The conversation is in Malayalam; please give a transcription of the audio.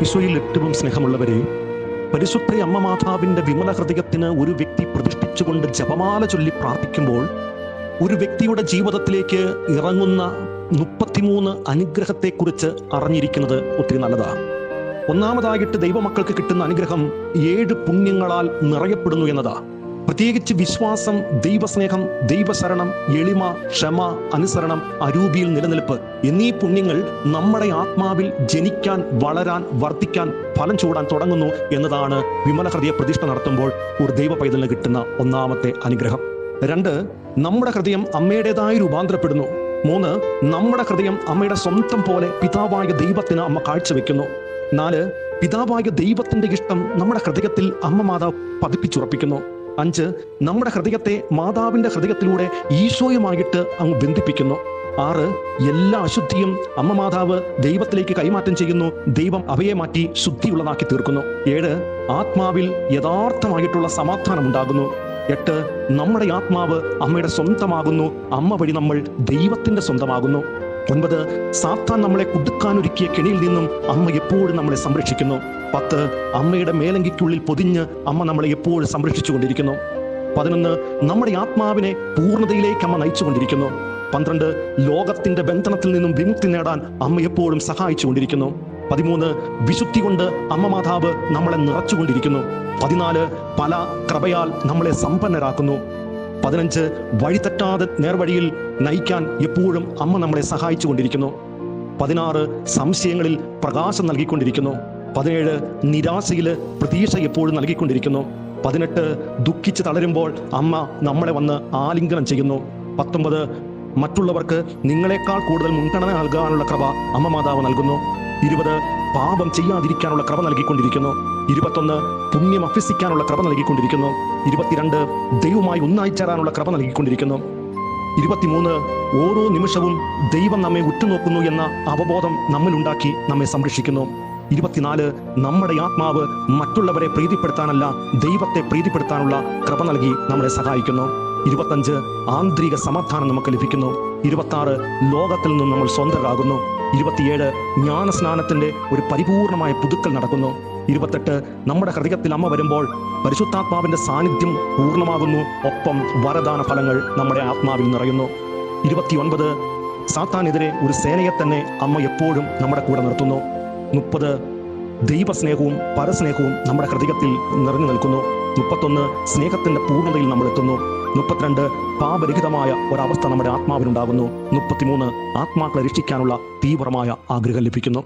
ഈശോയിൽ ഏറ്റവും സ്നേഹമുള്ളവരെ, പരിശുദ്ധ അമ്മ മാതാവിൻ്റെ വിമല ഹൃദയത്തിന് ഒരു വ്യക്തി പ്രതിഷ്ഠിച്ചുകൊണ്ട് ജപമാല ചൊല്ലി പ്രാർത്ഥിക്കുമ്പോൾ ഒരു വ്യക്തിയുടെ ജീവിതത്തിലേക്ക് ഇറങ്ങുന്ന 33 അനുഗ്രഹത്തെക്കുറിച്ച് അറിഞ്ഞിരിക്കുന്നത് ഒത്തിരി നല്ലതാണ്. ഒന്നാമതായിട്ട് ദൈവമക്കൾക്ക് കിട്ടുന്ന അനുഗ്രഹം 7 പുണ്യങ്ങളാൽ നിറയപ്പെടുന്നു എന്നതാണ്. പ്രത്യേകിച്ച് വിശ്വാസം, ദൈവസ്നേഹം, ദൈവശരണം, എളിമ, ക്ഷമ, അനുസരണം, അരൂപിയിൽ നിലനിൽപ്പ് എന്നീ പുണ്യങ്ങൾ നമ്മുടെ ആത്മാവിൽ ജനിക്കാൻ, വളരാൻ, വർദ്ധിക്കാൻ, ഫലം ചൂടാൻ തുടങ്ങുന്നു എന്നതാണ് വിമല ഹൃദയ പ്രതിഷ്ഠ നടത്തുമ്പോൾ ഒരു ദൈവ പൈതലിന് കിട്ടുന്ന ഒന്നാമത്തെ അനുഗ്രഹം. 2, നമ്മുടെ ഹൃദയം അമ്മയുടേതായി രൂപാന്തരപ്പെടുന്നു. 3, നമ്മുടെ ഹൃദയം അമ്മയുടെ സ്വന്തം പോലെ പിതാവായ ദൈവത്തിന് അമ്മ കാഴ്ചവെക്കുന്നു. 4, പിതാവായ ദൈവത്തിന്റെ ഇഷ്ടം നമ്മുടെ ഹൃദയത്തിൽ അമ്മ മാതാവ് പതിപ്പിച്ചുറപ്പിക്കുന്നു. 5, നമ്മുടെ ഹൃദയത്തെ മാതാവിന്റെ ഹൃദയത്തിലൂടെ ഈശോയുമായിട്ട് അങ്ങ് ബന്ധിപ്പിക്കുന്നു. 6, എല്ലാ അശുദ്ധിയും അമ്മ മാതാവ് ദൈവത്തിലേക്ക് കൈമാറ്റം ചെയ്യുന്നു. ദൈവം അവയെ മാറ്റി ശുദ്ധിയുള്ളതാക്കി തീർക്കുന്നു. 7, ആത്മാവിൽ യഥാർത്ഥമായിട്ടുള്ള സമാധാനം ഉണ്ടാകുന്നു. 8, നമ്മുടെ ആത്മാവ് അമ്മയുടെ സ്വന്തമാകുന്നു. അമ്മ വഴി നമ്മൾ ദൈവത്തിന്റെ സ്വന്തമാകുന്നു. 9, സാത്താൻ നമ്മളെ കുടുക്കാനൊരുക്കിയ കെണിയിൽ നിന്നും അമ്മ എപ്പോഴും നമ്മളെ സംരക്ഷിക്കുന്നു. 10, അമ്മയുടെ മേലങ്കിക്കുള്ളിൽ പൊതിഞ്ഞ് അമ്മ നമ്മളെ എപ്പോഴും സംരക്ഷിച്ചുകൊണ്ടിരിക്കുന്നു. 11, നമ്മുടെ ആത്മാവിനെ പൂർണ്ണതയിലേക്ക് അമ്മ നയിച്ചുകൊണ്ടിരിക്കുന്നു. 12, ലോകത്തിന്റെ ബന്ധനത്തിൽ നിന്നും വിമുക്തി നേടാൻ അമ്മ എപ്പോഴും സഹായിച്ചുകൊണ്ടിരിക്കുന്നു. 13, വിശുദ്ധി കൊണ്ട് അമ്മ മാതാവ് നമ്മളെ നിറച്ചുകൊണ്ടിരിക്കുന്നു. 14, പല കൃപയാൽ നമ്മളെ സമ്പന്നരാക്കുന്നു. 15, വഴിതെറ്റാതെ നേർവഴിയിൽ നയിക്കാൻ എപ്പോഴും അമ്മ നമ്മളെ സഹായിച്ചു കൊണ്ടിരിക്കുന്നു. 16, സംശയങ്ങളിൽ പ്രകാശം നൽകിക്കൊണ്ടിരിക്കുന്നു. 17, നിരാശയിൽ പ്രതീക്ഷ എപ്പോഴും നൽകിക്കൊണ്ടിരിക്കുന്നു. 18, ദുഃഖിച്ച് തളരുമ്പോൾ അമ്മ നമ്മളെ വന്ന് ആലിംഗനം ചെയ്യുന്നു. 19, മറ്റുള്ളവർക്ക് നിങ്ങളെക്കാൾ കൂടുതൽ മുൻഗണന നൽകാനുള്ള കൃപ അമ്മ മാതാവ് നൽകുന്നു. 20, പാപം ചെയ്യാതിരിക്കാനുള്ള കൃപ നൽകിക്കൊണ്ടിരിക്കുന്നു. 21, പുണ്യം അഭ്യസിക്കാനുള്ള കൃപ നൽകിക്കൊണ്ടിരിക്കുന്നു. 22, ദൈവവുമായി ഒന്നായി ചേരാനുള്ള കൃപ നൽകിക്കൊണ്ടിരിക്കുന്നു. 23, ഓരോ നിമിഷവും ദൈവം നമ്മെ ഉറ്റുനോക്കുന്നു എന്ന അവബോധം നമ്മിലുണ്ടാക്കി നമ്മെ സംരക്ഷിക്കുന്നു. 24, നമ്മുടെ ആത്മാവ് മറ്റുള്ളവരെ പ്രീതിപ്പെടുത്താനല്ല ദൈവത്തെ പ്രീതിപ്പെടുത്താനുള്ള കൃപ നൽകി നമ്മളെ സഹായിക്കുന്നു. 25, ആന്തരിക സമാധാനം നമുക്ക് ലഭിക്കുന്നു. 26, ലോകത്തിൽ നിന്നും നമ്മൾ സ്വതന്ത്രരാകുന്നു. 27, ജ്ഞാനസ്നാനത്തിന്റെ ഒരു പരിപൂർണമായ പുതുക്കൽ നടക്കുന്നു. 28, നമ്മുടെ ഹൃദയത്തിൽ അമ്മ വരുമ്പോൾ പരിശുദ്ധാത്മാവിന്റെ സാന്നിധ്യം പൂർണ്ണമാകുന്നു. ഒപ്പം വരദാന ഫലങ്ങൾ നമ്മുടെ ആത്മാവിൽ നിറയുന്നു. 29, സാത്താനെതിരെ ഒരു സേനയെ തന്നെ അമ്മ എപ്പോഴും നമ്മുടെ കൂടെ നിർത്തുന്നു. 30, ദൈവസ്നേഹവും പരസ്നേഹവും നമ്മുടെ ഹൃദയത്തിൽ നിറഞ്ഞു നിൽക്കുന്നു. 31, സ്നേഹത്തിന്റെ പൂർണ്ണതയിൽ നമ്മൾ എത്തുന്നു. 32, പാപരഹിതമായ ഒരവസ്ഥ നമ്മുടെ ആത്മാവിനുണ്ടാകുന്നു. 33, ആത്മാക്കളെ രക്ഷിക്കാനുള്ള തീവ്രമായ ആഗ്രഹം ലഭിക്കുന്നു.